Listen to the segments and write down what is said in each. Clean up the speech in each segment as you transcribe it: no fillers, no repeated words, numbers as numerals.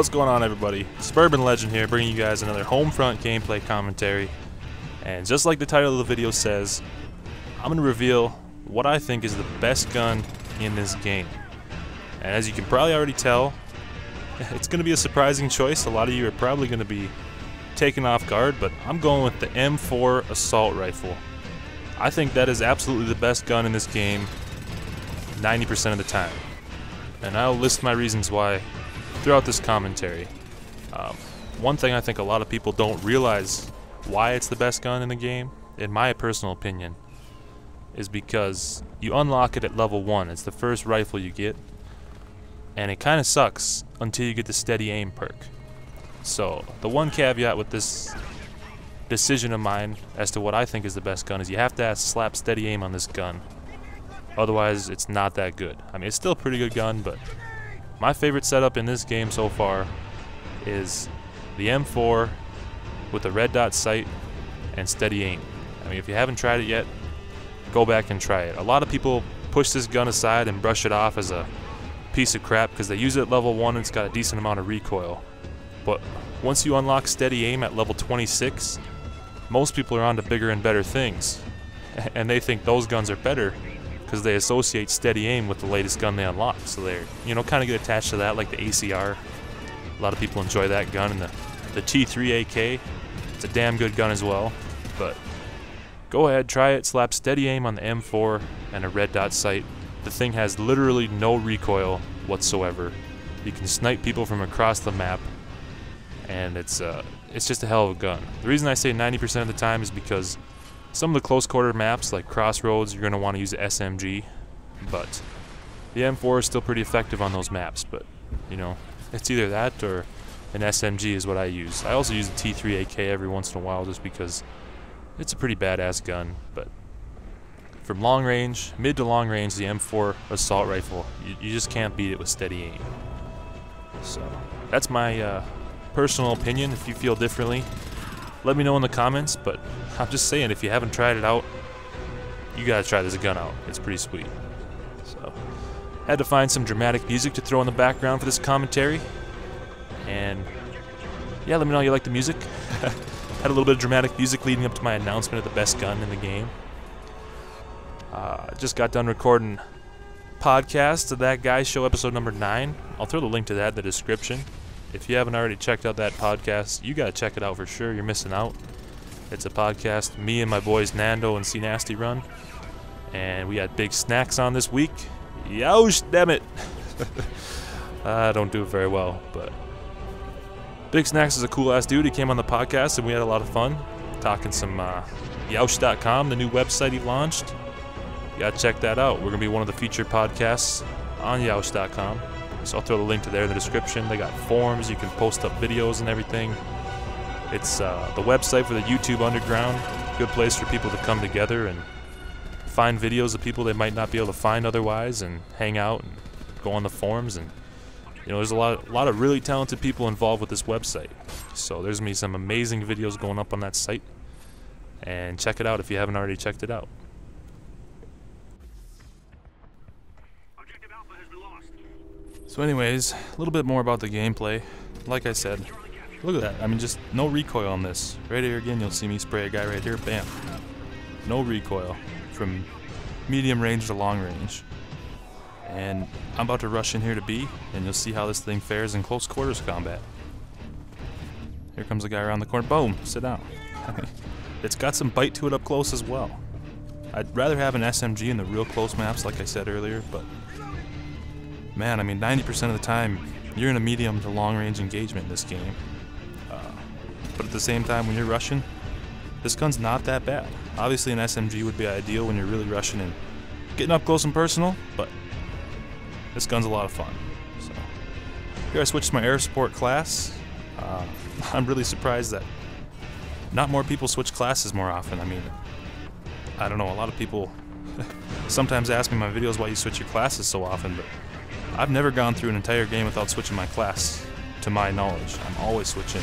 what's going on, everybody? Suburban Legend here, bringing you guys another Homefront gameplay commentary. And just like the title of the video says, I'm going to reveal what I think is the best gun in this game. And as you can probably already tell, it's going to be a surprising choice. A lot of you are probably going to be taken off guard, but I'm going with the M4 Assault Rifle. I think that is absolutely the best gun in this game 90% of the time. And I'll list my reasons why throughout this commentary. One thing I think a lot of people don't realize why it's the best gun in the game, in my personal opinion, is because you unlock it at level 1. It's the first rifle you get, and it kind of sucks until you get the steady aim perk. So the one caveat with this decision of mine as to what I think is the best gun is you have to slap steady aim on this gun. Otherwise, it's not that good. I mean, it's still a pretty good gun, but my favorite setup in this game so far is the M4 with the red dot sight and steady aim. I mean, if you haven't tried it yet, go back and try it. A lot of people push this gun aside and brush it off as a piece of crap because they use it at level 1 and it's got a decent amount of recoil. But once you unlock steady aim at level 26, most people are on to bigger and better things. And they think those guns are better because they associate steady aim with the latest gun they unlock. So they're, kind of get attached to that, like the ACR. A lot of people enjoy that gun, and the T3 AK. It's a damn good gun as well. But go ahead, try it. Slap steady aim on the M4 and a red dot sight. The thing has literally no recoil whatsoever. You can snipe people from across the map, and it's just a hell of a gun. The reason I say 90% of the time is because some of the close quarter maps like Crossroads, you're going to want to use the SMG, but the M4 is still pretty effective on those maps. But it's either that or an SMG is what I use. I also use the T3 AK every once in a while just because it's a pretty badass gun. But from long range, mid to long range, the M4 assault rifle, you just can't beat it with steady aim. So that's my personal opinion. If you feel differently, let me know in the comments, but I'm just saying, if you haven't tried it out, you gotta try this gun out. It's pretty sweet. So, had to find some dramatic music to throw in the background for this commentary. And yeah, let me know how you like the music. Had a little bit of dramatic music leading up to my announcement of the best gun in the game. Just got done recording podcast of That Guy Show episode number 9. I'll throw the link to that in the description. If you haven't already checked out that podcast, you gotta check it out for sure. You're missing out. It's a podcast me and my boys Nando and C Nasty run, and we had Big Snacks on this week. Yosh, damn it! I don't do it very well, but Big Snacks is a cool ass dude. He came on the podcast and we had a lot of fun talking some Yoush.com, the new website he launched. You gotta check that out. We're gonna be one of the featured podcasts on Yoush.com. So I'll throw the link to there in the description. They got forums, you can post up videos and everything. It's the website for the YouTube Underground. Good place for people to come together and find videos of people they might not be able to find otherwise, and hang out and go on the forums. And there's a lot of really talented people involved with this website. So there's gonna be some amazing videos going up on that site. And check it out if you haven't already checked it out. So anyways, a little bit more about the gameplay. Like I said, look at that. I mean, just no recoil on this. Right here again, you'll see me spray a guy right here. Bam. No recoil from medium range to long range. And I'm about to rush in here to B, and you'll see how this thing fares in close quarters combat. Here comes a guy around the corner. Boom. Sit down. It's got some bite to it up close as well. I'd rather have an SMG in the real close maps, like I said earlier, but man, I mean, 90% of the time, you're in a medium to long-range engagement in this game. But at the same time, when you're rushing, this gun's not that bad. Obviously, an SMG would be ideal when you're really rushing and getting up close and personal, but this gun's a lot of fun. So here I switched to my air support class. I'm really surprised that not more people switch classes more often. I mean, I don't know, a lot of people sometimes ask me in my videos why you switch your classes so often, but I've never gone through an entire game without switching my class, to my knowledge. I'm always switching.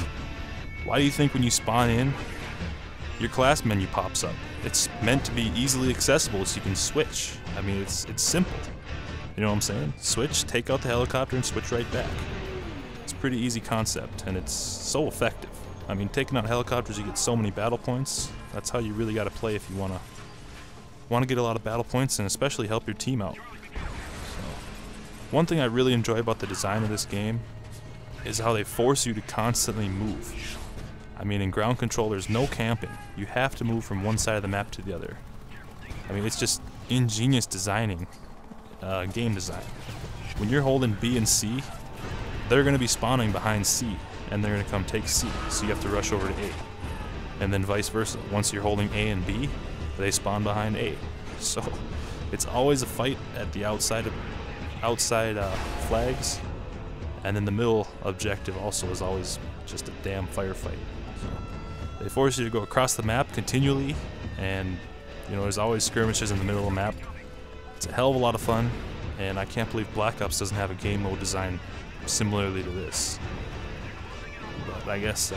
Why do you think when you spawn in, your class menu pops up? It's meant to be easily accessible so you can switch. I mean, it's simple. You know what I'm saying? Switch, take out the helicopter, and switch right back. It's pretty easy concept, and it's so effective. I mean, taking out helicopters, you get so many battle points. That's how you really got to play if you want to get a lot of battle points, and especially help your team out. So, one thing I really enjoy about the design of this game is how they force you to constantly move. I mean, in ground control, there's no camping. You have to move from one side of the map to the other. I mean, it's just ingenious designing, game design. When you're holding B and C, they're going to be spawning behind C, and they're going to come take C, so you have to rush over to A. And then vice versa. Once you're holding A and B, they spawn behind A. So it's always a fight at the outside flags, and then the middle objective also is always just a damn firefight. So they force you to go across the map continually, and you know, there's always skirmishes in the middle of the map. It's a hell of a lot of fun, and I can't believe Black Ops doesn't have a game mode designed similarly to this. But I guess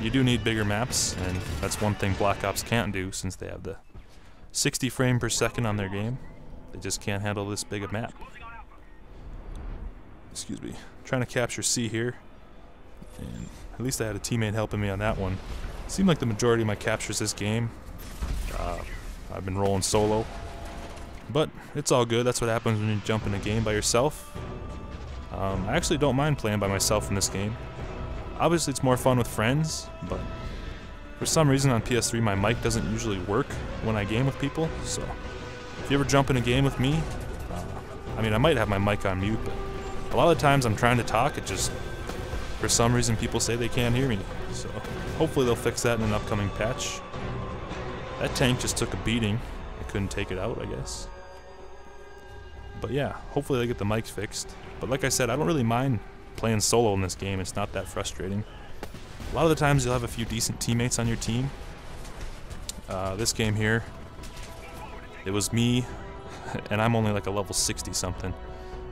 you do need bigger maps, and that's one thing Black Ops can't do since they have the 60 frame per second on their game. They just can't handle this big a map. Excuse me. I'm trying to capture C here, and at least I had a teammate helping me on that one. Seemed like the majority of my captures this game, I've been rolling solo. But it's all good. That's what happens when you jump in a game by yourself. I actually don't mind playing by myself in this game. Obviously it's more fun with friends, but for some reason on PS3 my mic doesn't usually work when I game with people, so if you ever jump in a game with me, I mean, I might have my mic on mute, but a lot of the times I'm trying to talk, it just, for some reason people say they can't hear me, so hopefully they'll fix that in an upcoming patch. That tank just took a beating. I couldn't take it out, I guess. But yeah, hopefully they get the mics fixed. But like I said, I don't really mind playing solo in this game. It's not that frustrating. A lot of the times you'll have a few decent teammates on your team. This game here, it was me, and I'm only like a level 60 something.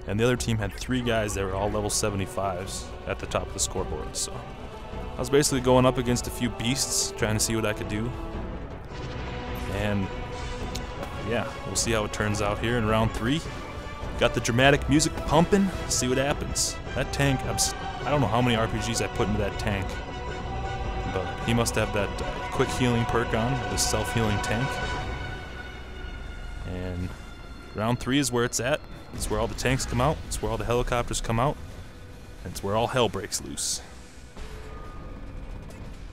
And the other team had 3 guys that were all level 75s at the top of the scoreboard. So I was basically going up against a few beasts, trying to see what I could do. And yeah, we'll see how it turns out here in round 3. Got the dramatic music pumping, see what happens. That tank, I don't know how many RPGs I put into that tank, but he must have that quick healing perk on, the self-healing tank. And round 3 is where it's at. It's where all the tanks come out, it's where all the helicopters come out, and it's where all hell breaks loose.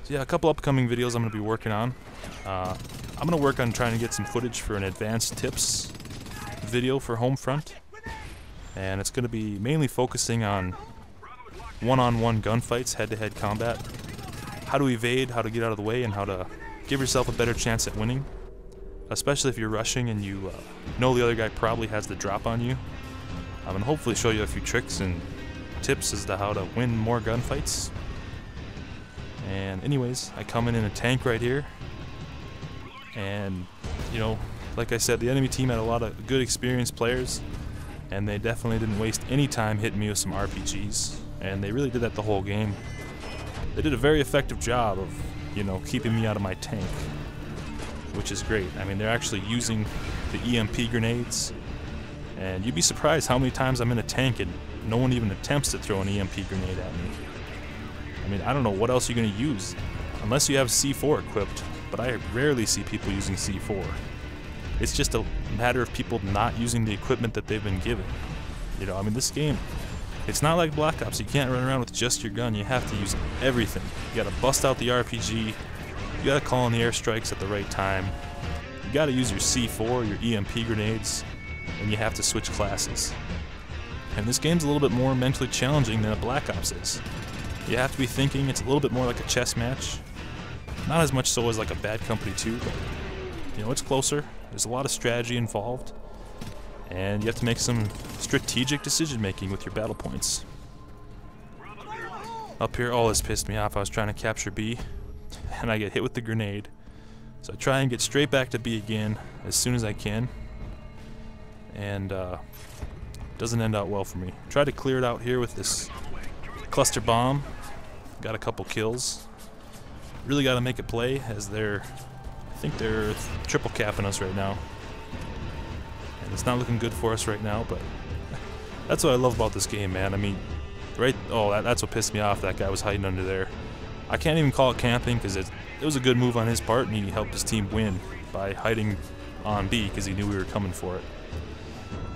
So yeah, a couple upcoming videos I'm going to be working on. I'm going to work on trying to get some footage for an advanced tips video for Homefront. And it's going to be mainly focusing on one-on-one gunfights, head-to-head combat. How to evade, how to get out of the way, and how to give yourself a better chance at winning. Especially if you're rushing and you know the other guy probably has the drop on you. I'm going to hopefully show you a few tricks and tips as to how to win more gunfights. And anyways, I come in a tank right here. And, you know, like I said, the enemy team had a lot of good experienced players, and they definitely didn't waste any time hitting me with some RPGs, and they really did that the whole game. They did a very effective job of, you know, keeping me out of my tank, which is great. I mean, they're actually using the EMP grenades, and you'd be surprised how many times I'm in a tank and no one even attempts to throw an EMP grenade at me. I mean, I don't know what else you're going to use, unless you have C4 equipped, but I rarely see people using C4. It's just a matter of people not using the equipment that they've been given. You know, I mean, this game, it's not like Black Ops. You can't run around with just your gun. You have to use everything. You gotta bust out the RPG. You gotta call in the airstrikes at the right time. You gotta use your C4, your EMP grenades, and you have to switch classes. And this game's a little bit more mentally challenging than a Black Ops is. You have to be thinking. It's a little bit more like a chess match. Not as much so as like a Bad Company 2, but you know, it's closer. There's a lot of strategy involved, and you have to make some strategic decision making with your battle points. Up here, oh, this pissed me off. I was trying to capture B, and I get hit with the grenade. So I try and get straight back to B again as soon as I can, and doesn't end out well for me. Try to clear it out here with this cluster bomb. Got a couple kills. Really got to make it play, as I think they're triple capping us right now. And it's not looking good for us right now, but that's what I love about this game, man. I mean, Right? Oh, that's what pissed me off. That guy was hiding under there. I can't even call it camping because it was a good move on his part, and he helped his team win by hiding on B because he knew we were coming for it.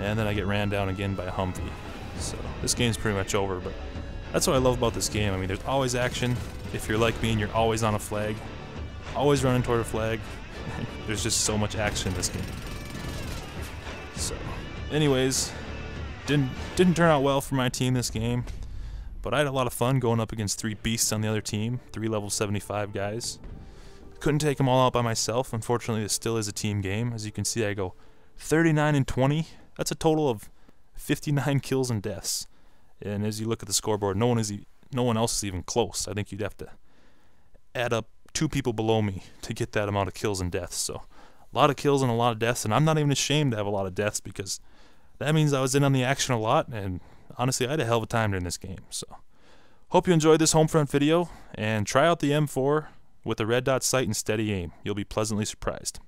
And then I get ran down again by a Humvee. So this game's pretty much over, but that's what I love about this game. I mean, there's always action. If you're like me and you're always on a flag, always running toward a flag, there's just so much action in this game. So, anyways, didn't turn out well for my team this game, but I had a lot of fun going up against 3 beasts on the other team, 3 level 75 guys. Couldn't take them all out by myself. Unfortunately, this still is a team game. As you can see, I go 39 and 20. That's a total of 59 kills and deaths. And as you look at the scoreboard, no one else is even close. I think you'd have to add up 2 people below me to get that amount of kills and deaths. So a lot of kills and a lot of deaths, and I'm not even ashamed to have a lot of deaths because that means I was in on the action a lot, and honestly, I had a hell of a time during this game. So hope you enjoyed this Homefront video, and try out the M4 with a red dot sight and steady aim. You'll be pleasantly surprised.